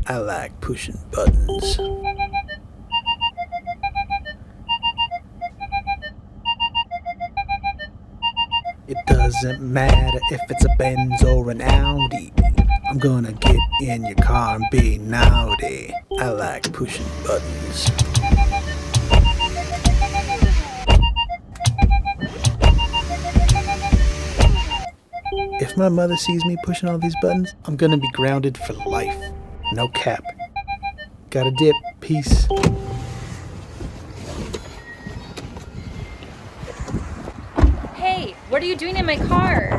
I like pushing buttons. It doesn't matter if it's a Benz or an Audi. I'm gonna get in your car and be naughty. I like pushing buttons. If my mother sees me pushing all these buttons, I'm gonna be grounded for life. No cap. Gotta dip. Peace. Hey, what are you doing in my car?